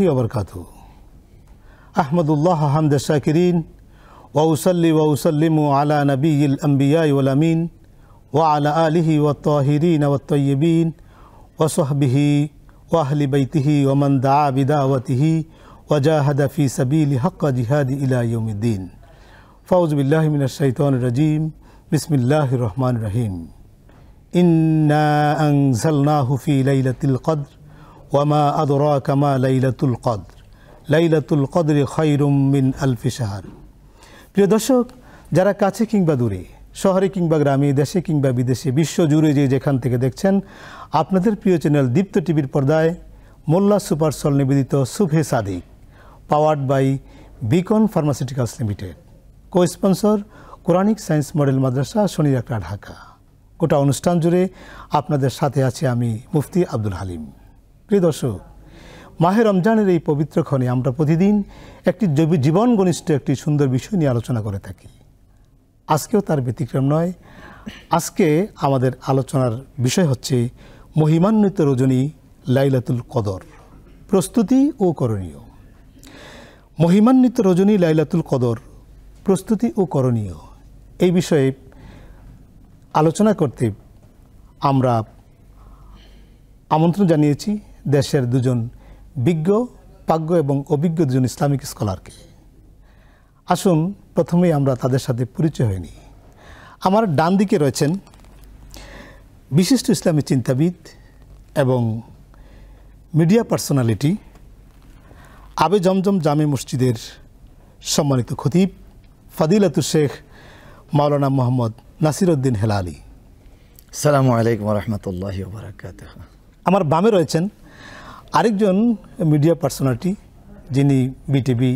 वबरकातुहू अहमदुल्लाह हम्द शाकिरीन व उसल्ली व उसल्लिमु अला नबिय्यिल अंबिया वल अमीन व अला आलिहि व ताहिरीन व तय्यबीन व सहबिही व अहलि बैतिही व मन दआ बिदावतिही व जाहद फी सबीलि हक़्क़ जिहादि इला यौमिद्दीन। फ़ौज़ु बिल्लाहि मिनश शैतानिर रजीम। बिस्मिल्लाहिर रहमानिर रहीम। इन्ना अंज़लनाहु फी लैलतिल क़द्र व मा अदराका मा लैलतुल क़द्र লাইলাতুল কদরি খায়রুম মিন আলফি শাহর। প্রিয় দর্শক, যারা কাছে কিংবা দূরে, শহরে কিংবা গ্রামে, দেশে কিংবা বিদেশে, বিশ্বজুড়ে যে যেখান থেকে দেখছেন, আপনাদের প্রিয় চ্যানেল দীপ্ত টিভির পর্দায় মোল্লা সুপার সল নিবেদিত শুভে Sadiq, powered by Beacon pharmaceuticals limited, co sponsor Quranic science model madrasa Shanir Akhra, Dhaka. গোটা অনুষ্ঠান জুড়ে আপনাদের সাথে আছে আমি মুফতি আব্দুল হালিম। প্রিয় দর্শক, মাহে রমজানের এই পবিত্র ক্ষণে আমরা প্রতিদিন একটি জীবন ঘনিষ্ঠ একটি সুন্দর বিষয় নিয়ে আলোচনা করে থাকি। আজকেও তার ব্যতিক্রম নয়। আজকে আমাদের আলোচনার বিষয় হচ্ছে মহিমান্বিত রজনী লাইলাতুল কদর, প্রস্তুতি ও করণীয়। মহিমান্বিত রজনী লাইলাতুল কদর, প্রস্তুতি ও করণীয়, এই বিষয়ে আলোচনা করতে আমরা আমন্ত্রণ জানিয়েছি দেশের দুজন বিজ্ঞ, প্রাজ্ঞ এবং অভিজ্ঞ দুজন ইসলামিক স্কলারকে। আসুন প্রথমেই আমরা তাদের সাথে পরিচয় হয়ে নিই। আমার ডান দিকে রয়েছেন বিশিষ্ট ইসলামী চিন্তাবিদ এবং মিডিয়া পার্সোনালিটি, আবে জমজম জামে মসজিদের সম্মানিত খতিব ফাদিলাতুল শেখ মাওলানা মোহাম্মদ নাসিরউদ্দিন হেলালি। আসসালামু আলাইকুম ওয়া রাহমাতুল্লাহি ওয়া বারাকাতুহু। আমার বামে রয়েছেন আরেকজন মিডিয়া পার্সোনালিটি, যিনি বিটিভি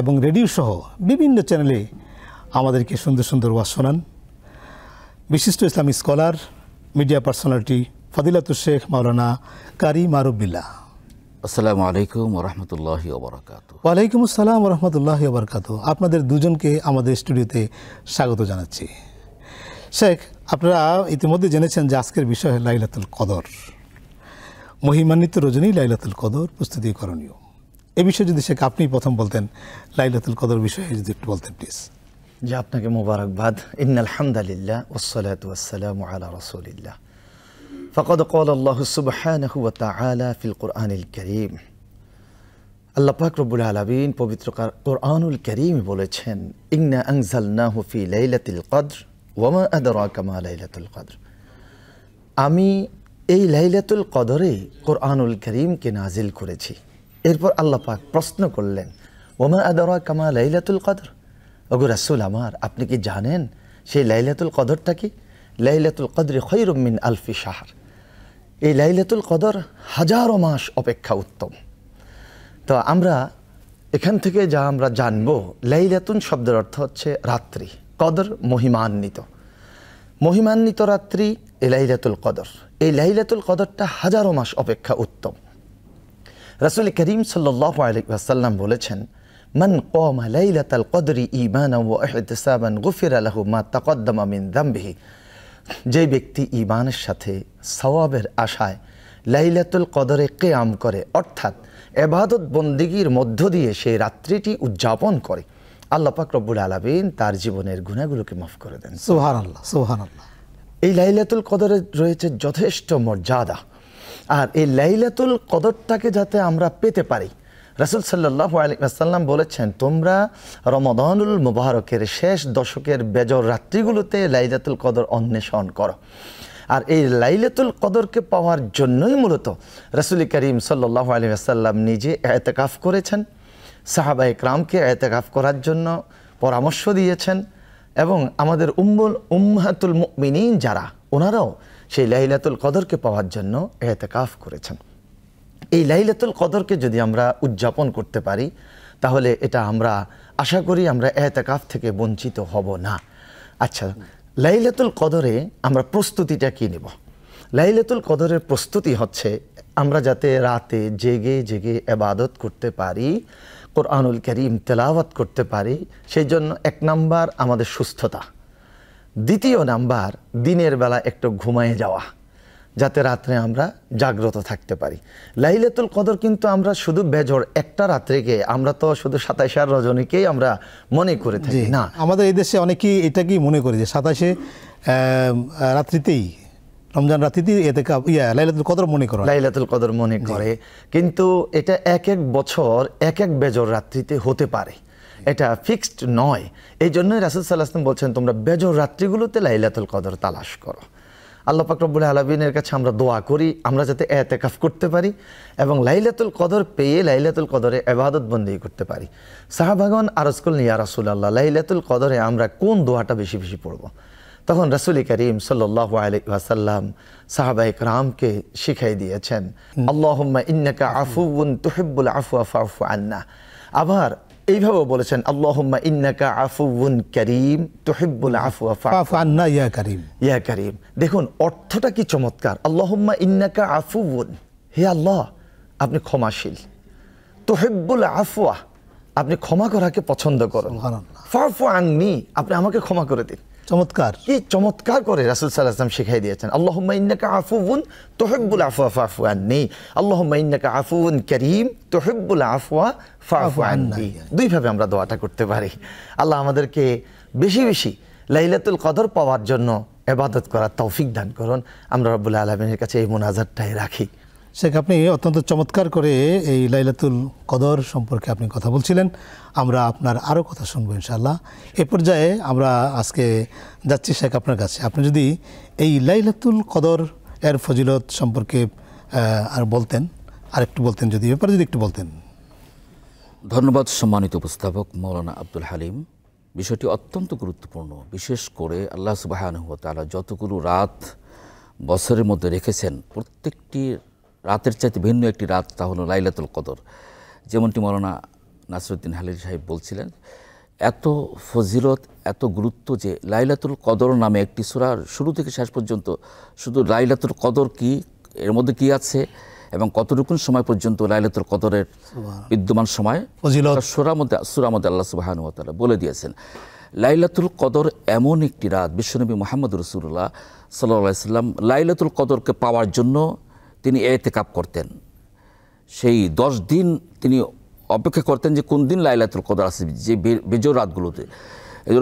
এবং রেডিও সহ বিভিন্ন চ্যানেলে আমাদেরকে সুন্দর সুন্দর ওয়াজ শোনান, বিশিষ্ট ইসলামিক স্কলার, মিডিয়া পার্সোনালিটি ফাদিলাতুল শেখ মাওলানা কারি মারুফ বিল্লাহ। আসসালামু আলাইকুম ওয়া রাহমাতুল্লাহি ওয়া বারাকাতুহু। ওয়ালাইকুম আসসালাম ওয়া রাহমাতুল্লাহি ওয়া বারাকাতুহু। আপনাদের দুজনকে আমাদের স্টুডিওতে স্বাগত জানাচ্ছি। শেখ, আপনারা ইতিমধ্যে জেনেছেন যে আজকের বিষয় লাইলাতুল কদর, মহিমান্বিত রজনী লাইলাতুল কদর, প্রস্তুতি করণীয়। এই বিষয়ে যদি শেখ আপনি প্রথম বলতেন, লাইলাতুল কদর বিষয়ে যদি একটু বলতেন প্লিজ। জি, আপনাকে মোবারকবাদ। ইন্নাল হামদুলিল্লাহ ওয়াসসালাতু ওয়াসসালামু আলা রাসূলিল্লাহ। ফাকাদ ক্বালা আল্লাহু সুবহানাহু ওয়া তাআলা ফিল কুরআনিল কারীম। আল্লাহ পাক রব্বুল আলামিন পবিত্র কুরআনুল কারীমে বলেছেন, ইন্না আনজালনাহু ফি লাইলাতিল কদর ওয়া মা আদরাকা মা লাইলাতুল কদর। আমি এই লাইলাতুল কদরে কোরআনুল কারীমকে নাজিল করেছি। এরপর আল্লাহ পাক প্রশ্ন করলেন, ওমা আদরাকা মা লাইলাতুল কদর, ওগো রাসূল আমার, আপনি কি জানেন সেই লাইলাতুল কদরটা কি? লাইলাতুল কদরি খায়রুম মিন আলফি শাহর। এই লাইলাতুল কদর হাজারো মাস অপেক্ষা উত্তম। তো আমরা এখান থেকে যা আমরা জানবো, লাইলাতুন শব্দের অর্থ হচ্ছে রাত্রি, কদর মহিমান্বিত, মহিমান্বিত রাত্রি এই লাইলাতুল কদর। এই লাইলাতুল কদরটা হাজারো মাস অপেক্ষা উত্তম। রাসূল করিম সাল্লাল্লাহু আলাইহি ওয়াসাল্লাম বলেছেন, মান ক্বামা লাইলাতাল কদরি ঈমানান ওয়া ইহতিসাবান গুফিরা লাহু মা তাকদ্দামা মিন যামবিহি। যে ব্যক্তি ঈমানের সাথে সওয়াবের আশায় লাইলাতুল কদরে কিয়াম করে, অর্থাৎ ইবাদত বন্দেগীর মধ্য দিয়ে সেই রাত্রিটি উদযাপন করে, আল্লাহ পাক রব্বুল আলামিন তার জীবনের গুনাহগুলোকে মাফ করে দেন। সুবহানাল্লাহ, সুবহানাল্লাহ। এই লাইলাতুল কদরের রয়েছে যথেষ্ট মর্যাদা। আর এই লাইলাতুল কদরটাকে যাতে আমরা পেতে পারি, রাসূল সাল্লাল্লাহু আলাইহি ওয়াসাল্লাম বলেছেন, তোমরা রমাদানুল মুবারকের শেষ দশকের বেজর রাত্রিগুলোতে লাইলাতুল কদর অন্বেষণ করো। আর এই লাইলাতুল কদরকে পাওয়ার জন্যই মূলত রাসূল করিম সাল্লাল্লাহু আলাইহি ওয়াসাল্লাম নিজে ইতিকাফ করেছেন, সাহাবায়ে কেরামকে ইতিকাফ করার জন্য পরামর্শ দিয়েছেন, এবং আমাদের উম্মাহাতুল মুমিনিন যারা, ওনারাও সেই লাইলাতুল কদরকে পাওয়ার জন্য ইতিকাফ করেছেন। এই লাইলাতুল কদরকে যদি আমরা উদযাপন করতে পারি, তাহলে এটা আমরা আশা করি আমরা ইতিকাফ থেকে বঞ্চিত হব না। আচ্ছা, লাইলাতুল কদরে আমরা প্রস্তুতিটা কি নেব? লাইলাতুল কদরের প্রস্তুতি হচ্ছে আমরা যাতে রাতে জেগে জেগে ইবাদত করতে পারি, কোরআনুল কারীম তেলাওয়াত করতে পারি। সেই জন্য এক নাম্বার আমাদের সুস্থতা, দ্বিতীয় নাম্বার দিনের বেলা একটু ঘুমায়ে যাওয়া, যাতে রাত্রে আমরা জাগ্রত থাকতে পারি। লাইলাতুল কদর কিন্তু আমরা শুধু বেজর একটা রাত্রিকে, আমরা তো শুধু 27 রজনীকেই আমরা মনে করে থাকি না। আমাদের এই দেশে অনেকেই এটাকেই মনে করে যে 27 রাত্রিতেই, রমজান রাত্রিতেই লাইলাতুল কদর মনে করে, লাইলাতুল কদর মনে করে, কিন্তু এটা এক এক বছর এক এক বেজর রাত্রিতে হতে পারে, এটা ফিক্সড নয়। এই জন্যই রাসূল সাল্লাল্লাহু আলাইহি ওয়াসাল্লাম বলছেন তোমরা বেজর রাত্রিগুলোতে লাইলাতুল কদর তালাশ করো। আল্লাহ পাক রব্বুল আলামিনের কাছে আমরা দোয়া করি আমরা যাতে ইতিকাফ করতে পারি এবং লাইলাতুল কদর পেয়ে লাইলাতুল কদরে ইবাদত বন্দেগী করতে পারি। সাহাবাগণ আরজ করলেন, ইয়া রাসূলুল্লাহ, লাইলাতুল কদরে আমরা কোন দোয়াটা বেশি বেশি পড়ব? তখন রাসূল করিম সাল্লাল্লাহু আলাইহি ওয়াসাল্লাম সাহাবায়ে কেরামকে শিখিয়ে দিয়েছেন, আল্লাহুম্মা ইন্নাকা আফুউন তুহিব্বুল আফওয়া ফা'ফু আন্না। আবার এইভাবে বলেছেন, আল্লাহুম্মা ইন্নাকা আফুউন কারীম তুহিব্বুল আফওয়া ফা'ফু আন্না ইয়া কারীম। ইয়া কারীম, দেখুন অর্থটা কি চমৎকার। আল্লাহুম্মা ইন্নাকা আফুউন, হে আল্লাহ আপনি ক্ষমাশীল, তুহিব্বুল আফওয়া আপনি ক্ষমা করাকে পছন্দ করেন, ফা'ফু আন্নি আপনি আমাকে ক্ষমা করে দিন। চমৎকার, কি চমৎকার করে রাসূল সাল্লাল্লাহু আলাইহি ওয়াসাল্লাম শিখিয়ে দিয়েছেন। আল্লাহুম্মা ইন্নাকা আফুউন তুহিব্বুল আফওয়া ফা'ফু আন্নি, আল্লাহুম্মা ইন্নাকা আফুউন কারীম তুহিব্বুল আফওয়া ফা'ফু আন্নি। দুইভাবে আমরা দোয়াটা করতে পারি। আল্লাহ আমাদেরকে বেশি বেশি লাইলাতুল কদর পাওয়ার জন্য ইবাদত করার তৌফিক দান করুন। আমরা রব্বুল আলামিনের কাছে এই মুনাজাতটাই রাখি। শেখ, আপনি অত্যন্ত চমৎকার করে এই লাইলাতুল কদর সম্পর্কে আপনি কথা বলছিলেন। আমরা আপনার আরও কথা শুনবো ইনশাআল্লাহ। এ পর্যায়ে আমরা আজকে যাচ্ছি শেখ আপনার কাছে। আপনি যদি এই লাইলাতুল কদর এর ফজিলত সম্পর্কে আর বলতেন, আরেকটু বলতেন, যদি ব্যাপারে যদি একটু বলতেন। ধন্যবাদ সম্মানিত উপস্থাপক মৌলানা আব্দুল হালিম। বিষয়টি অত্যন্ত গুরুত্বপূর্ণ, বিশেষ করে আল্লাহ সুবহানাহু ওয়া তাআলা যতগুলো রাত বছরের মধ্যে রেখেছেন, প্রত্যেকটি রাতের চাইতে ভিন্ন একটি রাত, তা হলো লাইলাতুল কদর। যেমনটি মৌলানা নাসিরউদ্দিন হালিল সাহেব বলছিলেন, এত ফজিলত, এত গুরুত্ব যে লাইলাতুল কদর নামে একটি সূরার শুরু থেকে শেষ পর্যন্ত শুধু লাইলাতুল কদর কি, এর মধ্যে কি আছে এবং কতটুকু সময় পর্যন্ত লাইলাতুল কদরের বিদ্যমান সময় সূরার মধ্যে আল্লাহ সুবহানাহু ওয়া তাআলা বলে দিয়েছেন। লাইলাতুল কদর এমন একটি রাত, বিশ্বনবী মুহাম্মদ রাসূলুল্লাহ সাল্লাল্লাহু আলাইহি ওয়াসাল্লাম লাইলাতুল কদরকে পাওয়ার জন্য তিনি ইতিকাফ করতেন। সেই 10 দিন তিনি অপেক্ষা করতেন যে কোন দিন লাইলাতুল কদর আসবে, যে বেজোর রাতগুলোতে।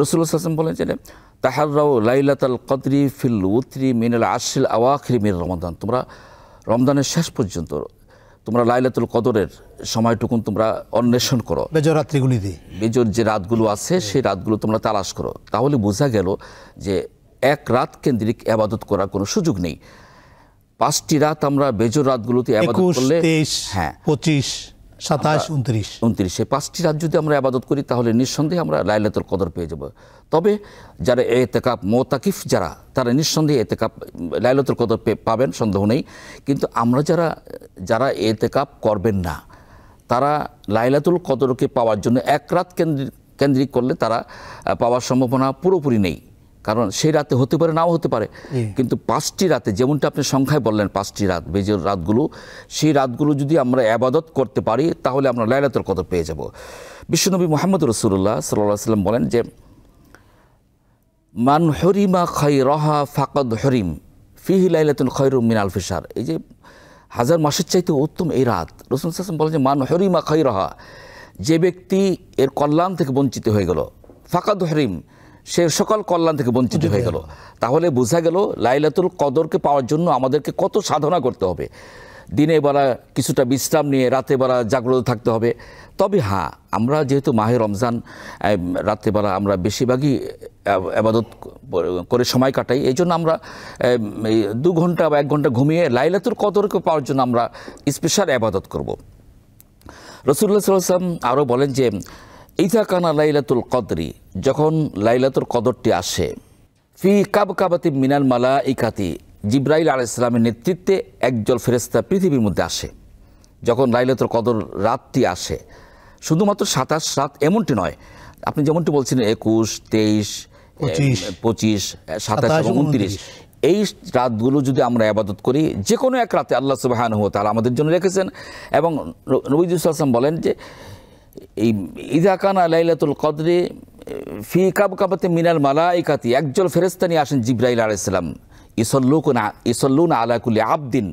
রাসূলুল্লাহ সাল্লাল্লাহু আলাইহি ওয়াসাল্লাম বলেন যে তাহাররাউ লাইলাতুল কদরি ফিল উতরি মিনাল আশরিল আওয়াখির মিন রমাদান, তোমরা রমজানের শেষ পর্যন্ত তোমরা লাইলাতুল কদরের সময়টুকুন তোমরা অন্বেষণ করো, বেজোর রাত্রিগুলিতে, বেজোর যে রাতগুলো আছে সেই রাতগুলো তোমরা তালাশ করো। তাহলে বোঝা গেল যে এক রাত কেন্দ্রিক ইবাদত করার কোনো সুযোগ নেই। 5টি রাত আমরা বেজোর রাতগুলোতে ইবাদত করলে, 23, 25, 27, 29 এই 5টি রাত যদি আমরা ইবাদত করি তাহলে নিঃসন্দেহে আমরা লাইলাতুল কদর পেয়ে যাব। তবে যারা ইতিকাফ মুতাকিফ যারা, তারা নিঃসন্দেহে ইতিকাফ লাইলাতুল কদর পাবেন, সন্দেহ নেই। কিন্তু আমরা যারা ইতিকাফ করবেন না, তারা লাইলাতুল কদরকে পাওয়ার জন্য এক রাত কেন্দ্রিক করলে তারা পাওয়ার সম্ভাবনা পুরোপুরি নেই। কারণ সেই রাতে হতে পারে, নাও হতে পারে। কিন্তু 5টি রাতে, যেমনটা আপনি সংখ্যায় বললেন 5টি রাত, বেজোর রাতগুলো, সেই রাতগুলো যদি আমরা ইবাদত করতে পারি তাহলে আমরা লাইলাতুল কদর পেয়ে যাব। বিশ্বনবী মুহাম্মদ রাসূলুল্লাহ সাল্লাল্লাহু আলাইহি ওয়াসাল্লাম বলেন যে মান হুরিমা খায়রাহা ফাকাদ হুরিম ফিহি লাইলাতুন খায়রুম মিন আলফি শাহর। এই যে 1000 মাসের চাইতে উত্তম এই রাত। রাসূলুল্লাহ সাল্লাল্লাহু আলাইহি ওয়াসাল্লাম বলেন যে মান হুরিমা খায়রাহা, যে ব্যক্তি এর কল্যাণ থেকে বঞ্চিত হয়ে গেল, ফাকাদ হুরিম, সে সকল কল্যাণ থেকে বঞ্চিত হয়ে গেল। তাহলে বোঝা গেল লাইলাতুল কদরকে পাওয়ার জন্য আমাদেরকে কত সাধনা করতে হবে। দিনে বেলা কিছুটা বিশ্রাম নিয়ে রাতে বেলা জাগ্রত থাকতে হবে। তবে হ্যাঁ, আমরা যেহেতু মাহে রমজান, রাত্রেবেলা আমরা বেশিরভাগই ইবাদত করে সময় কাটাই, এই জন্য আমরা 2 ঘন্টা বা 1 ঘন্টা ঘুমিয়ে লাইলাতুল কদরকে পাওয়ার জন্য আমরা স্পেশাল ইবাদত করব। রাসূলুল্লাহ সাল্লাল্লাহু আলাইহি ওয়াসাল্লাম আরও বলেন যে ইযা কানা লাইলাতুল কদরি, যখন লাইলাতুল কদরটি আসে, ফি কাবকাবাতি মিনাল মালাইকাতি, জিবরাইল আলাইহিস সালামের নেতৃত্বে একদল ফেরেশতা পৃথিবীর মধ্যে আসে। যখন লাইলাতুল কদর রাতটি আসে, শুধুমাত্র 27 রাত এমনটি নয়, আপনি যেমনটি বলছিলেন 21, 23, 25, 27 এবং 29, এই রাতগুলো যদি আমরা ইবাদত করি, যে কোনো এক রাতে আল্লাহ সুবহানাহু ওয়া তাআলা আমাদের জন্য রেখেছেন। এবং নবী সাল্লাল্লাহু আলাইহি ওয়াসাল্লাম বলেন যে এই ইযা কানা লাইলাতুল কদরি ফি কাবকাবাতি মিনাল মালাইকাতি, একজন ফেরেশতা নিয়ে আসেন জিবরাইল আলাইহিস সালাম ইসল্লুনা আলা কুল্লি আবদিন,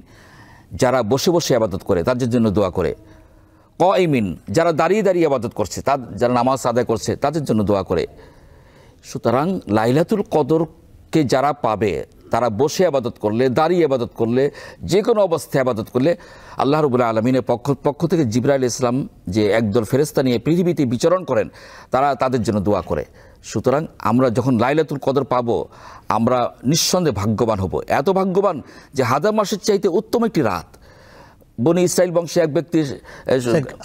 যারা বসে বসে ইবাদত করে তাদের জন্য দোয়া করে। কাইমিন, যারা দাঁড়িয়ে দাঁড়িয়ে ইবাদত করছে, যারা নামাজ আদায় করছে তাদের জন্য দোয়া করে। সুতরাং লাইলাতুল কদরকে যারা পাবে তারা বসে ইবাদত করলে, দাঁড়িয়ে ইবাদত করলে, যে কোনো অবস্থায় ইবাদত করলে আল্লাহ রাব্বুল আলামিনের পক্ষ থেকে জিবরাইল ইসলাম যে একদল ফেরেশতা নিয়ে পৃথিবীতে বিচরণ করেন, তারা তাদের জন্য দোয়া করে। সুতরাং আমরা যখন লাইলাতুল কদর পাবো আমরা নিঃসন্দেহে ভাগ্যবান হব। এত ভাগ্যবান যে হাজার মাসের চাইতে উত্তম একটি রাত। বনি ইসরাইল বংশে এক ব্যক্তির,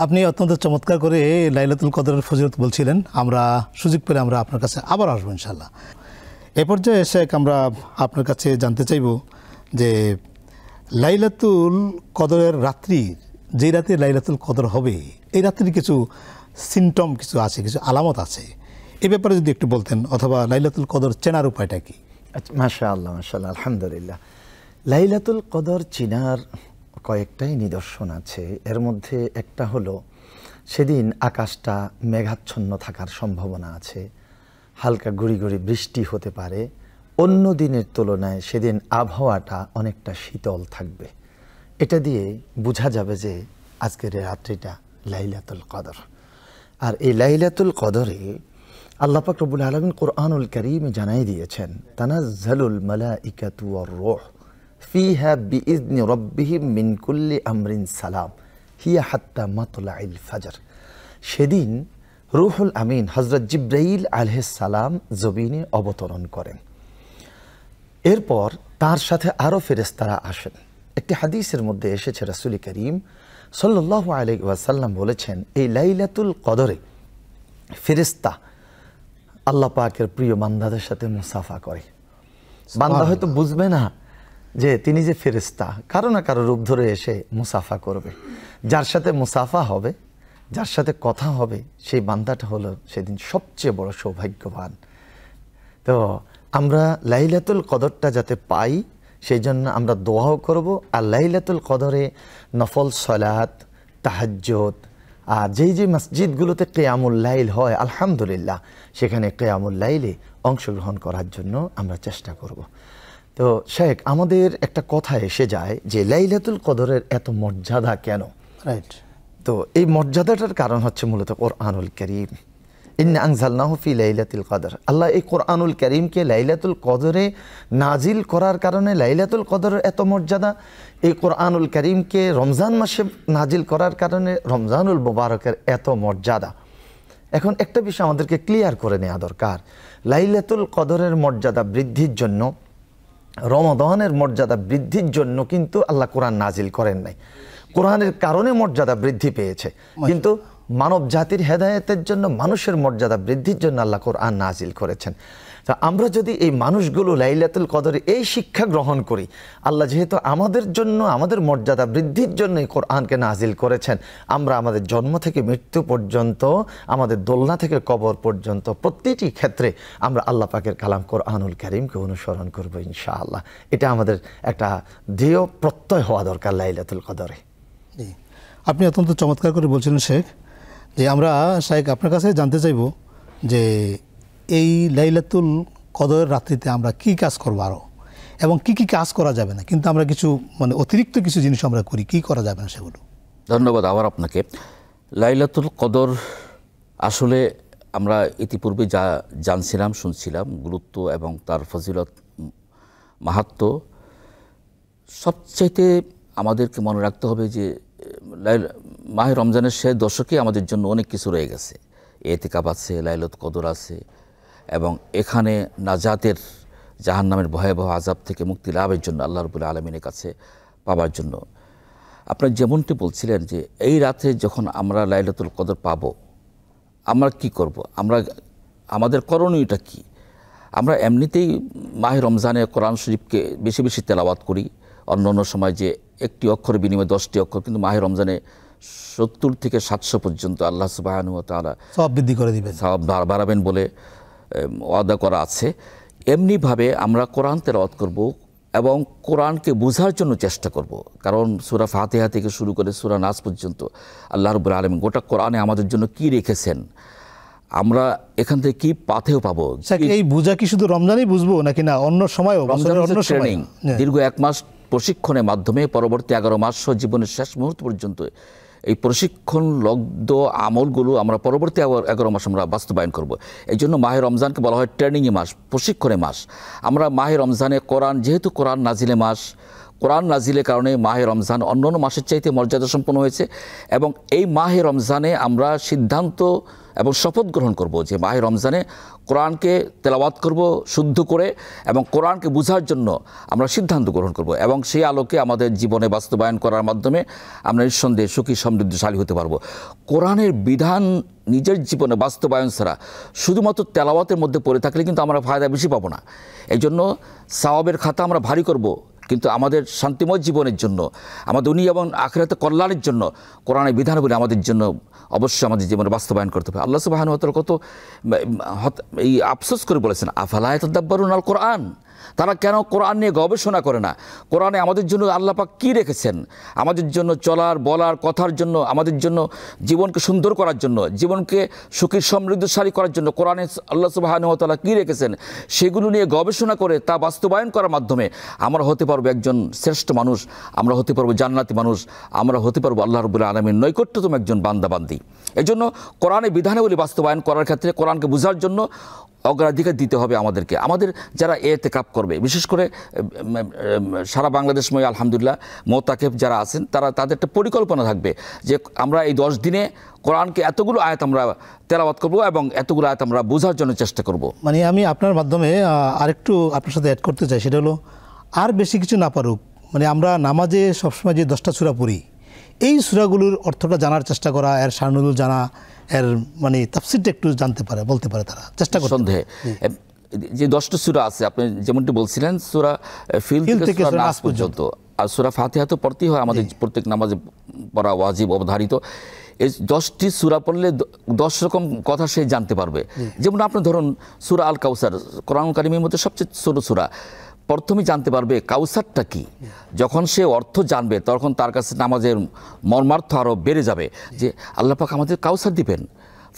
আপনি অত্যন্ত চমৎকার করে লাইলাতুল কদরের ফজিলত বলছিলেন। আমরা সুযোগ পেলে আমরা আপনার কাছে আবার আসবো ইনশাআল্লাহ। এ পর্যায়ে শেখ আমরা আপনার কাছে জানতে চাইব যে লাইলাতুল কদরের রাত্রির, যেই রাতে লাইলাতুল কদর হবে এই রাত্রির কিছু সিমটম কিছু আছে, কিছু আলামত আছে, এ ব্যাপারে যদি একটু বলতেন, অথবা লাইলাতুল কদর চেনার উপায়টা কি? আচ্ছা, মাশাআল্লাহ মাশাআল্লাহ, আলহামদুলিল্লাহ। লাইলাতুল কদর চিনার কয়েকটাই নিদর্শন আছে। এর মধ্যে একটা হলো সেদিন আকাশটা মেঘাচ্ছন্ন থাকার সম্ভাবনা আছে, হালকা গুড়ি গুড়ি বৃষ্টি হতে পারে। অন্য দিনের তুলনায় সেদিন আবহাওয়াটা অনেকটা শীতল থাকবে। এটা দিয়ে বোঝা যাবে যে আজকের এই রাত্রিটা লাইলাতুল কদর। আর এই লাইলাতুল কদরে আল্লাহ পাক রব্বুল আলামিন কোরআনুল কারীমে জানাই দিয়েছেন, তানাজ্জালুল মালাইকাতু ওয়ার রূহ ফিহা বিইذনি রাব্বিহিম মিন কুল্লি আমরিন সালাম হিয়া হাত্তা মাতলাইল ফাজর। সেদিন রূহুল আমিন হযরত জিবরাইল আলাইহিস সালাম জমিনে অবতরণ করেন। এরপর তার সাথে আরও ফেরেশতারা আসেন। একটি হাদিসের মধ্যে এসেছে রাসূল করিম সাল্লাল্লাহু আলাইহি ওয়াসাল্লাম বলেছেন, এই লাইলাতুল কদরে ফেরেশতা আল্লাহ পাকের প্রিয় বান্দাদের সাথে মুসাফা করে। বান্দা হয়তো বুঝবে না যে তিনি যে ফেরেশতা, কারো না কারো রূপ ধরে এসে মুসাফা করবে। যার সাথে মুসাফা হবে, যার সাথে কথা হবে, সেই বান্দাটা হলো সেদিন সবচেয়ে বড় সৌভাগ্যবান। তো আমরা লাইলাতুল কদরটা যাতে পাই সেই জন্য আমরা দোয়াও করব। আর লাইলাতুল কদরে নফল সালাত, তাহাজ্জুদ, আর যেই যে মসজিদগুলোতে কিয়ামুল লাইল হয় আলহামদুলিল্লাহ, সেখানে কিয়ামুল লাইলে অংশগ্রহণ করার জন্য আমরা চেষ্টা করব। তো শেখ, আমাদের একটা কথা এসে যায় যে লাইলাতুল কদরের এত মর্যাদা কেন? রাইট। তো এই মর্যাদাটার কারণ হচ্ছে মূলত কোরআনুল কারীম। ইন্না আনজালনাহু ফি লাইলাতুল কদর। আল্লাহ এই কোরআনুল কারীমকে লাইলাতুল কদরে নাজিল করার কারণে লাইলাতুল কদরের এত মর্যাদা। এই কোরআনুল কারীমকে রমজান মাসে নাজিল করার কারণে রমজানুল মুবারকের এত মর্যাদা। এখন একটা বিষয় আমাদেরকে ক্লিয়ার করে নেওয়া দরকার। লাইলাতুল কদরের মর্যাদা বৃদ্ধির জন্য, রমাদানের মর্যাদা বৃদ্ধির জন্য কিন্তু আল্লাহ কোরআন নাজিল করেন নাই। কোরআনের কারণে মর্যাদা বৃদ্ধি পেয়েছে, কিন্তু মানব জাতির হেদায়েতের জন্য, মানুষের মর্যাদা বৃদ্ধির জন্য আল্লাহ কোরআন নাজিল করেছেন। তা আমরা যদি এই মানুষগুলো লাইলাতুল কদরে এই শিক্ষা গ্রহণ করি, আল্লাহ যেহেতু আমাদের জন্য, আমাদের মর্যাদা বৃদ্ধির জন্য এই কোরআনকে নাজিল করেছেন, আমরা আমাদের জন্ম থেকে মৃত্যু পর্যন্ত, আমাদের দোলনা থেকে কবর পর্যন্ত প্রতিটি ক্ষেত্রে আমরা আল্লাহ পাকের কালাম কোরআনুল কারীমকে অনুসরণ করব ইনশাআল্লাহ। এটা আমাদের একটা দৃঢ় প্রত্যয় হওয়া দরকার লাইলাতুল কদরে। আপনি অত্যন্ত চমৎকার করে বলছিলেন শেখ, যে আমরা শেখ আপনার কাছে জানতে চাইব যে এই লাইলাতুল কদরের রাত্রিতে আমরা কি কাজ করবো আরও, এবং কি কি কাজ করা যাবে না, কিন্তু আমরা কিছু অতিরিক্ত কিছু জিনিস আমরা করি, কি করা যাবে না সেগুলো। ধন্যবাদ আবার আপনাকে। লাইলাতুল কদর আসলে আমরা ইতিপূর্বে যা জানছিলাম, শুনছিলাম, গুরুত্ব এবং তার ফজিলত, মাহাত্ম্য, সবচাইতে আমাদেরকে মনে রাখতে হবে যে মাহে রমজানের শেষ দশকে আমাদের জন্য অনেক কিছু রয়ে গেছে। এতেকাব আছে, লাইলাতুল কদর আছে, এবং এখানে নাজাতের, জাহান্নামের ভয়াবহ আযাব থেকে মুক্তি লাভের জন্য আল্লাহ রাব্বুল আলামিনের কাছে পাওয়ার জন্য। আপনারা যেমনটি বলছিলেন যে এই রাতে যখন আমরা লাইলাতুল কদর পাব, আমরা কি করব, আমাদের করণীয়টা কি? আমরা এমনিতেই মাহে রমজানে কোরআন শরীফকে বেশি বেশি তেলাওয়াত করি। অন্য অন্য সময় যে একটি অক্ষরের বিনিময়ে 10টি অক্ষর, কিন্তু মাহে রমজানে 70 থেকে 700 পর্যন্ত আল্লাহ সুবহানাহু ওয়া তাআলা সওয়াব বৃদ্ধি করে দিবেন, সওয়াব বাড়াবেন বলে ওয়াদা করা আছে। এমনিভাবে আমরা কোরআন তেলাওয়াত করব এবং কোরআনকে বোঝার জন্য চেষ্টা করব। কারণ সূরা ফাতিহা থেকে শুরু করে সূরা নাস পর্যন্ত আল্লাহ রাব্বুল আলামিন গোটা কোরআনে আমাদের জন্য কি রেখেছেন, আমরা এখান থেকে কি পাথেও পাবো। এই বোঝা কি শুধু রমজানেই বুঝবো নাকি না অন্য সময়ও? অন্য ট্রেনিং, দীর্ঘ 1 মাস প্রশিক্ষণের মাধ্যমে পরবর্তী 11 মাস জীবনের শেষ মুহূর্ত পর্যন্ত এই প্রশিক্ষণ লব্ধ আমলগুলো আমরা পরবর্তী 11 মাস আমরা বাস্তবায়ন করব। এই জন্য মাহে রমজানকে বলা হয় ট্রেনিংয়ে মাস, প্রশিক্ষণের মাস। আমরা মাহে রমজানে কোরআন, যেহেতু কোরআন নাজিলে মাস, কোরআন নাজিলের কারণে মাহে রমজান অন্যান্য মাসের চাইতে মর্যাদা সম্পন্ন হয়েছে। এবং এই মাহে রমজানে আমরা সিদ্ধান্ত এবং শপথ গ্রহণ করব যে মাহে রমজানে কোরআনকে তেলাওয়াত করব শুদ্ধ করে, এবং কোরআনকে বোঝার জন্য আমরা সিদ্ধান্ত গ্রহণ করব, এবং সেই আলোকে আমাদের জীবনে বাস্তবায়ন করার মাধ্যমে আমরা নিঃসন্দেহে সুখী সমৃদ্ধশালী হতে পারব। কোরআনের বিধান নিজের জীবনে বাস্তবায়ন ছাড়া শুধুমাত্র তেলাওয়াতের মধ্যে পড়ে থাকলে কিন্তু আমরা ফায়দা বেশি পাবো না। এই জন্য সওয়াবের খাতা আমরা ভারী করব, কিন্তু আমাদের শান্তিময় জীবনের জন্য, আমাদের দুনিয়া এবং আখিরাতে কল্যাণের জন্য কোরআনের বিধানগুলি আমাদের জন্য অবশ্যই আমাদের জীবনে বাস্তবায়ন করতে হবে। আল্লাহ সুবহানাহু ওয়া তাআলা কত এই আফসোস করে বলেছেন, আফালা ইয়াতাদাব্বারুনাল কোরআন, তারা কেন কোরআন নিয়ে গবেষণা করে না? কোরআনে আমাদের জন্য আল্লাহ পাক কী রেখেছেন, আমাদের জন্য চলার বলার কথার জন্য, আমাদের জন্য জীবনকে সুন্দর করার জন্য, জীবনকে সুখী সমৃদ্ধশালী করার জন্য কোরআনে আল্লাহ সুবহানাহু ওয়া তাআলা কী রেখেছেন সেগুলো নিয়ে গবেষণা করে তা বাস্তবায়ন করার মাধ্যমে আমরা হতে পারবো একজন শ্রেষ্ঠ মানুষ, আমরা হতে পারবো জান্নাতি মানুষ, আমরা হতে পারবো আল্লাহ রাব্বুল আলামিন নৈকট্যতম একজন বান্দাবান্দি। এই জন্য কোরআনের বিধানাবলী বাস্তবায়ন করার ক্ষেত্রে কোরআনকে বোঝার জন্য অগ্রাধিকার দিতে হবে আমাদেরকে। আমাদের যারা এতেকাফ করবে, বিশেষ করে সারা বাংলাদেশময় আলহামদুলিল্লাহ মোতাকেফ যারা আছেন, তাদের একটা পরিকল্পনা থাকবে যে আমরা এই 10 দিনে কোরআনকে এতগুলো আয়াত আমরা তেলাওয়াত করব এবং এতগুলো আয়াত আমরা বোঝার জন্য চেষ্টা করব। মানে আমি আপনার মাধ্যমে আরেকটু আপনার সাথে অ্যাড করতে চাই, সেটা হলো আর বেশি কিছু না পারুক, মানে আমরা নামাজে সবসময় যে 10টা সূরা পড়ি, এই সূরাগুলোর অর্থটা জানার চেষ্টা করা, এর সারনুল জানা, এর মানে তাফসীরটা একটু জানতে পারে, বলতে পারে তারা, চেষ্টা করে। সন্দেহে যে 10টা সূরা আছে, আপনি যেমনটি বলছিলেন, সূরা ফিল থেকে সূরা নাস পর্যন্ত, আর সূরা ফাতিহা তো পড়তেই হয়, আমাদের প্রত্যেক নামাজে পড়া ওয়াজিব, অবধারিত। এই 10টি সূরা পড়লে 10 রকম কথা সে জানতে পারবে। যেমন আপনি ধরুন সূরা আল কাউসার, কোরআন কারীমের মধ্যে সবচেয়ে ছোট সূরা, প্রথমেই জানতে পারবে কাউসারটা কি। যখন সে অর্থ জানবে তখন তার কাছে নামাজের মর্মার্থ আরও বেড়ে যাবে, যে আল্লাহ পাক আমাদের কাউসার দিবেন,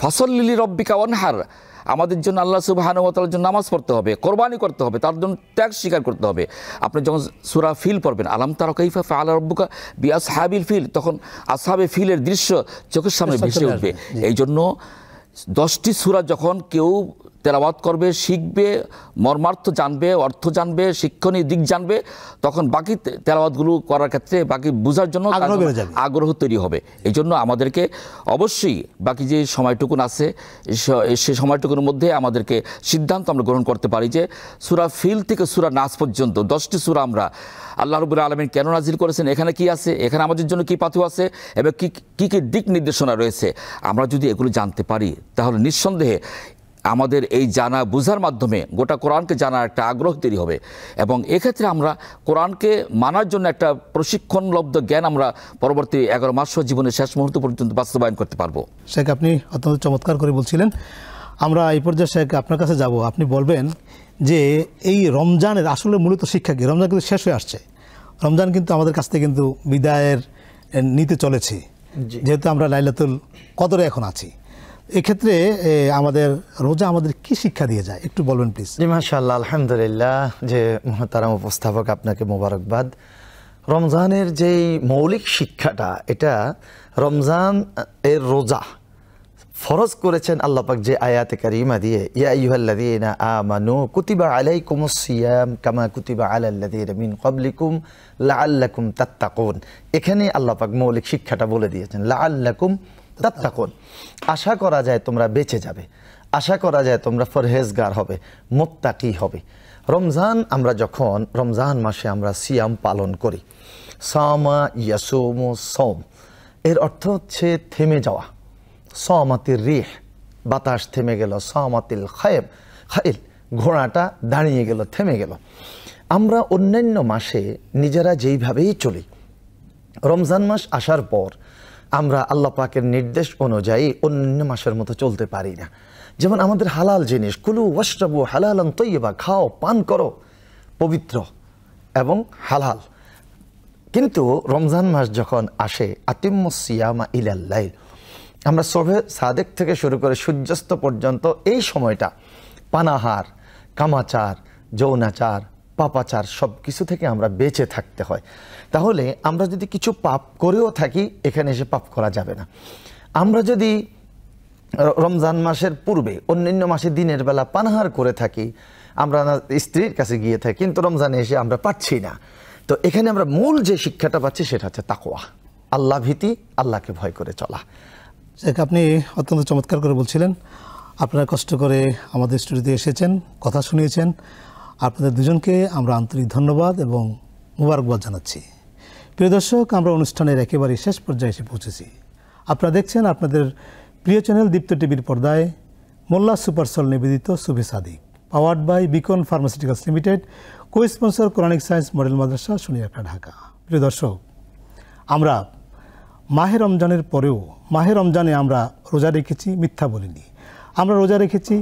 ফাসল্লি লিরাব্বিকা ওয়ানহার, আমাদের জন্য আল্লাহ সুবহানাহু ওয়া তাআলার জন্য নামাজ পড়তে হবে, কোরবানি করতে হবে, তার জন্য ত্যাগ স্বীকার করতে হবে। আপনি যখন সূরা ফিল পড়বেন, আলাম তারা কাইফা ফাআলা রাব্বুকা বিআসহাবিল ফিল, তখন আসহাবে ফিলের দৃশ্য চোখের সামনে ভেসে উঠবে। এই জন্য 10টি সূরা যখন কেউ তেলাওয়াত করবে, শিখবে, মর্মার্থ জানবে, অর্থ জানবে, শিক্ষণীয় দিক জানবে, তখন বাকি তেলাওয়াতগুলো করার ক্ষেত্রে, বাকি বোঝার জন্য আগ্রহ তৈরি হবে। এই জন্য আমাদেরকে অবশ্যই বাকি যে সময়টুকুন আছে সে সময়টুকুর মধ্যে আমাদেরকে সিদ্ধান্ত আমরা গ্রহণ করতে পারি যে সূরা ফিল থেকে সূরা নাস পর্যন্ত 10টি সূরা আমরা আল্লাহ রাব্বুল আলামিন কেন নাজিল করেছেন, এখানে কি আছে, এখানে আমাদের জন্য কি পাথেয় আছে, এবং কি কি দিক নির্দেশনা রয়েছে, আমরা যদি এগুলো জানতে পারি তাহলে নিঃসন্দেহে আমাদের এই জানা বোঝার মাধ্যমে গোটা কোরআনকে জানার একটা আগ্রহ তৈরি হবে, এবং এক্ষেত্রে আমরা কোরআনকে মানার জন্য একটা প্রশিক্ষণলব্ধ জ্ঞান আমরা পরবর্তী 11 মাস জীবনের শেষ মুহূর্ত পর্যন্ত বাস্তবায়ন করতে পারবো। শেখ, আপনি অত্যন্ত চমৎকার করে বলছিলেন। আমরা এই পর্যায়ে শেখ আপনার কাছে যাব, আপনি বলবেন যে এই রমজানের আসলে মূলত শিক্ষা কি? রমজান কিন্তু শেষ হয়ে আসছে, রমজান কিন্তু আমাদের কাছ থেকে কিন্তু বিদায়ের নিতে চলেছে, যেহেতু আমরা লাইলাতুল কদরে এখন আছি। এক্ষেত্রে আমাদের রোজা আমাদের কি শিক্ষা দিয়ে যায় একটু বলবেন প্লিজ। জি মাশাআল্লাহ, আলহামদুলিল্লাহ। যে মহতারাম উপস্থাপক, আপনাকে মোবারকবাদ। রমজানের যেই মৌলিক শিক্ষাটা, এটা রমজান এর রোজা ফরজ করেছেন আল্লাহ পাক যে আয়াতে কারিমা দিয়ে, ইয়া আইয়ুহাল্লাযীনা আমানু কুতিবা আলাইকুমুস সিয়াম কামা কুতিবা আলাল্লাযীনা মিন ক্বাবলিকুম লাআল্লাকুম তাত্তাকুন। এখানে আল্লাহ পাক মৌলিক শিক্ষাটা বলে দিয়েছেন, লাআল্লাকুম তাত্তাকুন। আশা করা যায় তোমরা বেঁচে যাবে, আশা করা যায় তোমরা পরহেজগার হবে, মুত্তাকি হবে। রমজান আমরা যখন রমজান মাসে আমরা সিয়াম পালন করি, সামা ইয়াসুমু সওম, এর অর্থ হচ্ছে থেমে যাওয়া। সামাতির রিহ, বাতাস থেমে গেল, সামাতিল খায়েব খাইল, ঘোড়াটা দাঁড়িয়ে গেল, থেমে গেল। আমরা অন্যান্য মাসে নিজেরা যেইভাবেই চলি, রমজান মাস আসার পর আমরা আল্লাহ পাকের নির্দেশ অনুযায়ী অন্যান্য মাসের মতো চলতে পারি না। যেমন আমাদের হালাল জিনিস, কুলু ওয়াশরাবু হালালান তাইয়্যিবা, খাও পান করো পবিত্র এবং হালাল। কিন্তু রমজান মাস যখন আসে, আতিম্মুস সিয়ামা ইলাল লাইল, আমরা শোবে সাদেক থেকে শুরু করে সূর্যাস্ত পর্যন্ত এই সময়টা পানাহার, কামাচার, যৌনাচার, পাপাচার সব কিছু থেকে আমরা বেঁচে থাকতে হয়। তাহলে আমরা যদি কিছু পাপ করেও থাকি, এখানে এসে পাপ করা যাবে না। আমরা যদি রমজান মাসের পূর্বে অন্যান্য মাসে দিনের বেলা পানাহার করে থাকি, আমরা স্ত্রীর কাছে গিয়ে থাকি, কিন্তু রমজানে এসে আমরা পাচ্ছি না, তো এখানে আমরা মূল যে শিক্ষাটা পাচ্ছি সেটা হচ্ছে তাকওয়া, আল্লাহ ভীতি, আল্লাহকে ভয় করে চলা। আপনি অত্যন্ত চমৎকার করে বলছিলেন। আপনারা কষ্ট করে আমাদের স্টুডিওতে এসেছেন, কথা শুনিয়েছেন। আপনাদের দুজনকে আমরা আন্তরিক ধন্যবাদ এবং মুবারকবাদ জানাচ্ছি। প্রিয় দর্শক, আমরা অনুষ্ঠানের একেবারে শেষ পর্যায়ে এসে পৌঁছেছি। আপনারা দেখছেন আপনাদের প্রিয় চ্যানেল দীপ্ত টিভির পর্দায় মোল্লা সুপারসল নিবেদিত Sufi Sadiq, powered by Beacon pharmaceuticals limited, co sponsor Quranic science model madrasa, Shanir Akhra, Dhaka. প্রিয় দর্শক, আমরা মাহে রমজানের পরেও মাহে রমজানে আমরা রোজা রেখেছি, মিথ্যা বলিনি। আমরা রোজা রেখেছি,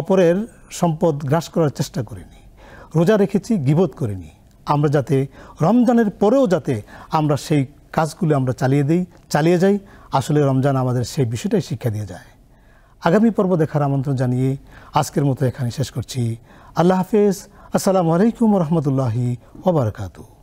অপরের সম্পদ গ্রাস করার চেষ্টা করিনি। রোজা রেখেছি, গীবত করিনি। আমরা যাতে রমজানের পরেও যাতে আমরা সেই কাজগুলো আমরা চালিয়ে যাই, আসলে রমজান আমাদের সেই বিষয়টাই শিক্ষা দিয়ে যায়। আগামী পর্ব দেখার আমন্ত্রণ জানিয়ে আজকের মতো এখানে শেষ করছি। আল্লাহ হাফেজ। আসসালামু আলাইকুম রহমতুল্লাহি ওয়া বারাকাতুহু।